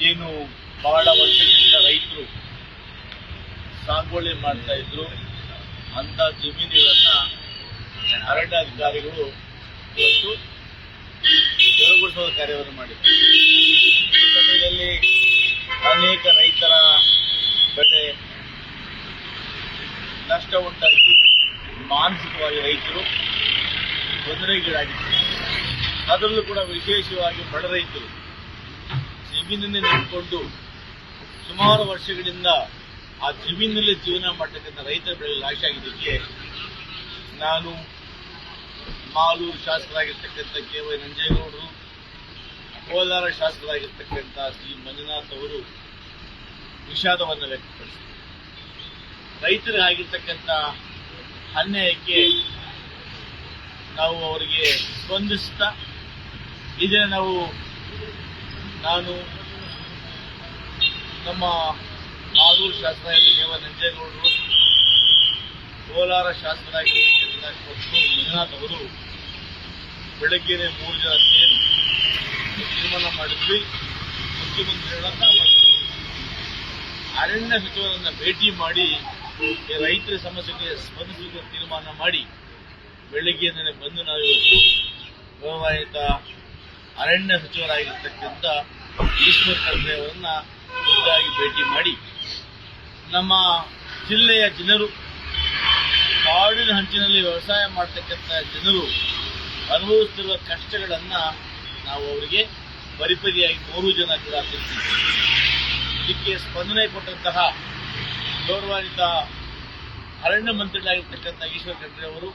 ಏನು ಬಹಳ ವರ್ಷಗಳಿಂದ ರೈತರು ಸಾಗುವಳಿ ಮಾಡ್ತಾ ಇದ್ರು ಅಂತ ಜಮೀನುಗಳನ್ನ ಅರಣ್ಯಾಧಿಕಾರಿಗಳು ಇವತ್ತು ತೆರವುಗೊಳಿಸುವ ಕಾರ್ಯವನ್ನು ಮಾಡಿದ್ದಾರೆ. ಈ ಸಮಯದಲ್ಲಿ ಅನೇಕ ರೈತರ ಬೆಳೆ ನಷ್ಟ ಉಂಟಾಗಿ ಮಾನಸಿಕವಾಗಿ ರೈತರು ತೊಂದರೆಗೀಡಾಗಿದ್ದಾರೆ. ಅದರಲ್ಲೂ ಕೂಡ ವಿಶೇಷವಾಗಿ ಬಡ ರೈತರು ಜಮೀನನ್ನೇ ನಂಬಿಕೊಂಡು ಸುಮಾರು ವರ್ಷಗಳಿಂದ ಆ ಜಮೀನಿನಲ್ಲಿ ಜೀವನ ಮಾಡತಕ್ಕಂಥ ರೈತರ ಬೆಳೆ ನಾಶ ಆಗಿದ್ದಕ್ಕೆ ನಾನು ಮಾಲೂರು ಶಾಸಕರಾಗಿರ್ತಕ್ಕಂಥ ಕೆ.ವೈ. ನಂಜೇಗೌಡರು, ಕೋಲಾರ ಶಾಸಕರಾಗಿರ್ತಕ್ಕಂಥ ಶ್ರೀ ಮಂಜುನಾಥ್ ಅವರು ವಿಷಾದವನ್ನು ವ್ಯಕ್ತಪಡಿಸಿದರು. ರೈತರಿಗೆ ಆಗಿರ್ತಕ್ಕಂಥ ಅನ್ಯಾಯಕ್ಕೆ ನಾವು ಅವರಿಗೆ ಸ್ಪಂದಿಸ್ತಾ ಇದನ್ನು ನಾನು ನಮ್ಮ ಮಾಲೂರು ಶಾಸಕರಾಗಿ ಕೆ.ವೈ. ನಂಜೇಗೌಡರು, ಕೋಲಾರ ಶಾಸಕರಾಗಿರ್ತಕ್ಕಂಥ ಮಂಜುನಾಥ್ ಅವರು ಬೆಳಗ್ಗೆನೆ 3 ಜನ ಸೇರಿ ತೀರ್ಮಾನ ಮಾಡಿದ್ವಿ. ಮುಖ್ಯಮಂತ್ರಿಗಳನ್ನ ಮತ್ತು ಅರಣ್ಯ ಸಚಿವರನ್ನ ಭೇಟಿ ಮಾಡಿ ರೈತರ ಸಮಸ್ಯೆಗೆ ಸ್ಪಂದಿಸಲು ತೀರ್ಮಾನ ಮಾಡಿ ಬೆಳಗ್ಗೆಯಿಂದಲೇ ಬಂದು ನಾವಿವತ್ತು ಗೌರವಾನ್ವಿತ ಅರಣ್ಯ ಸಚಿವರಾಗಿರ್ತಕ್ಕಂಥ ಈಶ್ವರ್ ಖಂಡ್ರೆ ಅವರನ್ನ ಖುದ್ದಾಗಿ ಭೇಟಿ ಮಾಡಿ ನಮ್ಮ ಜಿಲ್ಲೆಯ ಜನರು, ಕಾಡಿನ ಹಂಚಿನಲ್ಲಿ ವ್ಯವಸಾಯ ಮಾಡತಕ್ಕಂಥ ಜನರು ಅನುಭವಿಸುತ್ತಿರುವ ಕಷ್ಟಗಳನ್ನ ನಾವು ಅವರಿಗೆ ಪರಿಪರಿಯಾಗಿ 3 ಜನ ಕೂಡ ತಿಳಿಸಿದ್ದೀವಿ. ಇದಕ್ಕೆ ಸ್ಪಂದನೆ ಕೊಟ್ಟಂತಹ ಗೌರವಾನ್ವಿತ ಅರಣ್ಯ ಮಂತ್ರಿಗಳಾಗಿರ್ತಕ್ಕಂಥ ಈಶ್ವರ್ ಖಂಡ್ರೆ ಅವರು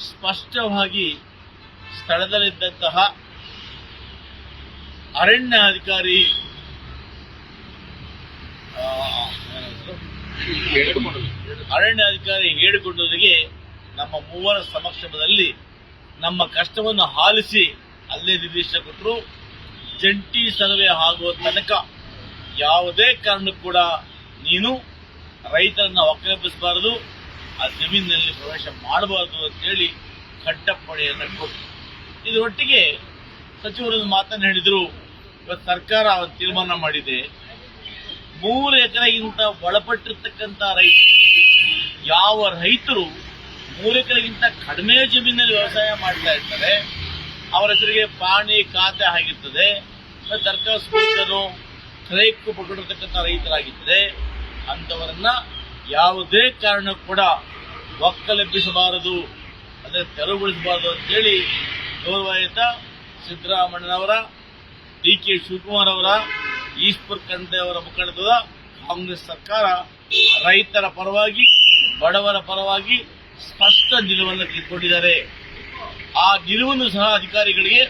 ಸ್ಪಷ್ಟವಾಗಿ ಸ್ಥಳದಲ್ಲಿದ್ದಂತಹ ಅರಣ್ಯಾಧಿಕಾರಿ ಹೇಳಿಕೊಂಡವರಿಗೆ ನಮ್ಮ ಮೂವರ ಸಮಕ್ಷಮದಲ್ಲಿ ನಮ್ಮ ಕಷ್ಟವನ್ನು ಆಲಿಸಿ ಅಲ್ಲೇ ನಿರ್ದೇಶನ ಕೊಟ್ಟರು. ಜಂಟಿ ಸರ್ವೆ ಆಗುವ ತನಕ ಯಾವುದೇ ಕಾರಣಕ್ಕೂ ಕೂಡ ನೀನು ರೈತರನ್ನ ಒಕ್ಕಲೆಬ್ಬಿಸಬಾರದು, ಆ ಜಮೀನಿನಲ್ಲಿ ಪ್ರವೇಶ ಮಾಡಬಾರದು ಅಂತೇಳಿ ಕಟ್ಟಪ್ಪಣೆಯನ್ನು ಕೊಟ್ಟರು. ಇದರೊಟ್ಟಿಗೆ ಸಚಿವರೊಂದು ಮಾತನ್ನು ಹೇಳಿದರು. ಇವತ್ತು ಸರ್ಕಾರ ಒಂದು ತೀರ್ಮಾನ ಮಾಡಿದೆ, 3 ಎಕರೆಗಿಂತ ಒಳಪಟ್ಟಿರ್ತಕ್ಕಂಥ ರೈತರು, ಯಾವ ರೈತರು 3 ಎಕರೆಗಿಂತ ಕಡಿಮೆ ಜಮೀನಲ್ಲಿ ವ್ಯವಸಾಯ ಮಾಡ್ತಾ ಇರ್ತಾರೆ, ಅವರ ಹೆಸರಿಗೆ ಪಾಣಿ ಖಾತೆ ಆಗಿರ್ತದೆ, ಸರ್ಕಾರ ಸ್ಕೂಲ್ಗಳು ಕ್ರಯಕ್ಕೂ ಪಟ್ಟಿರ್ತಕ್ಕಂಥ ರೈತರಾಗಿದ್ದರೆ ಅಂತವರನ್ನ ಯಾವುದೇ ಕಾರಣಕ್ಕೂ ಕೂಡ ಒಕ್ಕಲೆಬ್ಬಿಸಬಾರದು, ಅದನ್ನು ತೆರವುಗೊಳಿಸಬಾರದು ಅಂತೇಳಿ ಗೌರವಾನ್ವಿತ ಸಿದ್ದರಾಮಯ್ಯನವರ, ಡಿ.ಕೆ. ಶಿವಕುಮಾರ್ ಅವರ, ಈಶ್ವರ್ ಖಂಡ್ರೆ ಅವರ ಮುಖಂಡತ್ವದ ಕಾಂಗ್ರೆಸ್ ಸರ್ಕಾರ ರೈತರ ಪರವಾಗಿ, ಬಡವರ ಪರವಾಗಿ ಸ್ಪಷ್ಟ ನಿಲುವನ್ನು ತೆಗೆದುಕೊಂಡಿದ್ದಾರೆ. ಆ ನಿಲುವನ್ನು ಸಹ ಅಧಿಕಾರಿಗಳಿಗೆ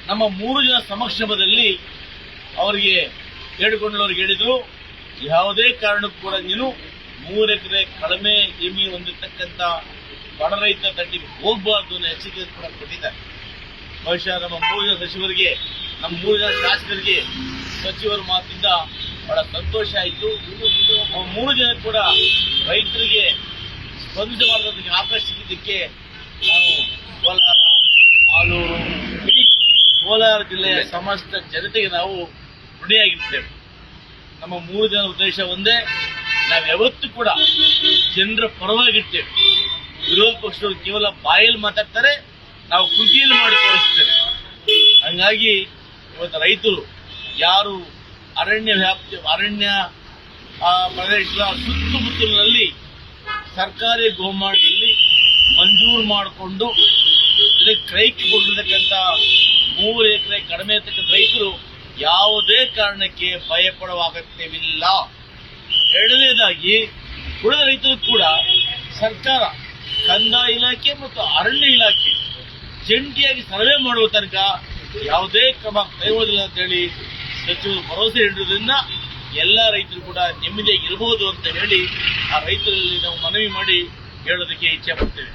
ನಮ್ಮ 3 ಜನ ಸಮಕ್ಷಮದಲ್ಲಿ ಅವರಿಗೆ ಹೇಳಿಕೊಂಡವರಿಗೆ ಹೇಳಿದ್ರು, ಯಾವುದೇ ಕಾರಣಕ್ಕೂ ಕೂಡ ನೀನು 3 ಎಕರೆ ಕಡಿಮೆ ಜಮೀನು ಹೊಂದಿರತಕ್ಕಂಥ ಬಡ ರೈತ ತಂಡಿಗೆ ಹೋಗಬಾರ್ದು ಅನ್ನೋ ಎಚ್ಚರಿಕೆ ಕೂಡ ಕೊಟ್ಟಿದ್ದಾರೆ. ಬಹುಶಃ ನಮ್ಮ 3 ಜನ ಸಚಿವರಿಗೆ, ನಮ್ಮ 3 ಜನ ಶಾಸಕರಿಗೆ ಸಚಿವರ ಮಾತಿಂದ ಬಹಳ ಸಂತೋಷ ಆಯಿತು. 3 ಜನ ಕೂಡ ರೈತರಿಗೆ ಸ್ಪಂದಿಸಬಾರದಕ್ಕೆ ಆಕರ್ಷಿಸಿದ್ದಕ್ಕೆ ನಾವು ಕೋಲಾರ, ಮಾಲೂರು, ಇಡೀ ಕೋಲಾರ ಜಿಲ್ಲೆಯ ಸಮಸ್ತ ಜನತೆಗೆ ನಾವು ಋಣಿಯಾಗಿರ್ತೇವೆ. ನಮ್ಮ 3 ಜನ ಉದ್ದೇಶ ಒಂದೇ, ನಾವು ಯಾವತ್ತೂ ಕೂಡ ಜನರ ಪರವಾಗಿರ್ತೇವೆ. ವಿರೋಧ ಪಕ್ಷದವರು ಕೇವಲ ಬಾಯಲ್ಲಿ ಮಾತಾಡ್ತಾರೆ, ನಾವು ಕೃತಿಯಲ್ಲಿ ಮಾಡಿ ತೋರಿಸ್ತೇವೆ. ಹಂಗಾಗಿ ಇವತ್ತು ರೈತರು ಯಾರು ಅರಣ್ಯ ಪ್ರದೇಶದ ಸುತ್ತಮುತ್ತಲಿನಲ್ಲಿ ಸರ್ಕಾರಿ ಗೋಮಾಳದಲ್ಲಿ ಮಂಜೂರು ಮಾಡಿಕೊಂಡು ಇದಕ್ಕೆ ಕ್ರಯಕ್ಕೆ ಕೊಟ್ಟಿರ್ತಕ್ಕಂಥ 3 ಎಕರೆ ಕಡಿಮೆ ಇರ್ತಕ್ಕಂಥ ರೈತರು ಯಾವುದೇ ಕಾರಣಕ್ಕೆ ಭಯಪಡುವ ಅಗತ್ಯವಿಲ್ಲ. ಎರಡನೇದಾಗಿ ಉಳಿದ ರೈತರು ಕೂಡ ಸರ್ಕಾರ, ಕಂದಾಯ ಇಲಾಖೆ ಮತ್ತು ಅರಣ್ಯ ಇಲಾಖೆ ಜಂಟಿಯಾಗಿ ಸರ್ವೆ ಮಾಡುವ ತನಕ ಯಾವುದೇ ಕ್ರಮ ಕೈಗೊಳ್ಳುವುದಿಲ್ಲ ಅಂತ ಹೇಳಿ ಸಚಿವರು ಭರವಸೆ ನೀಡುವುದರಿಂದ ಎಲ್ಲ ರೈತರು ಕೂಡ ನೆಮ್ಮದಿಯಾಗಿ ಇರಬಹುದು ಅಂತ ಹೇಳಿ ಆ ರೈತರಲ್ಲಿ ನಾವು ಮನವಿ ಮಾಡಿ ಹೇಳೋದಕ್ಕೆ ಇಚ್ಛೆ ಪಡ್ತೇವೆ.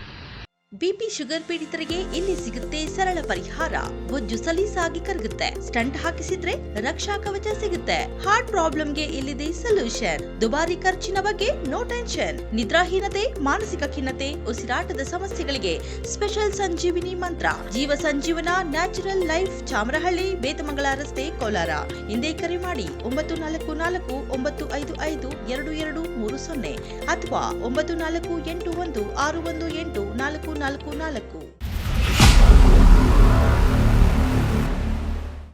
ಬಿಪಿ ಶುಗರ್ ಪೀಡಿತರಿಗೆ ಇಲ್ಲಿ ಸಿಗುತ್ತೆ ಸರಳ ಪರಿಹಾರ. ಬೊಜ್ಜು ಸಲೀಸಾಗಿ ಕರಗುತ್ತೆ. ಸ್ಟಂಟ್ ಹಾಕಿಸಿದ್ರೆ ರಕ್ಷಾ ಕವಚ ಸಿಗುತ್ತೆ. ಹಾರ್ಟ್ ಪ್ರಾಬ್ಲಮ್ಗೆ ಇಲ್ಲಿದೆ ಸೊಲ್ಯೂಷನ್. ದುಬಾರಿ ಖರ್ಚಿನ ಬಗ್ಗೆ ನೋ ಟೆನ್ಷನ್. ನಿದ್ರಾಹೀನತೆ, ಮಾನಸಿಕ ಖಿನ್ನತೆ, ಉಸಿರಾಟದ ಸಮಸ್ಯೆಗಳಿಗೆ ಸ್ಪೆಷಲ್ ಸಂಜೀವಿನಿ ಮಂತ್ರ. ಜೀವ ಸಂಜೀವನ ನ್ಯಾಚುರಲ್ ಲೈಫ್, ಚಾಮರಹಳ್ಳಿ, ಬೇತಮಂಗಲ ರಸ್ತೆ, ಕೋಲಾರ. ಹಿಂದೆ ಕರೆ ಮಾಡಿ 9449552230 ಅಥವಾ 9481618444.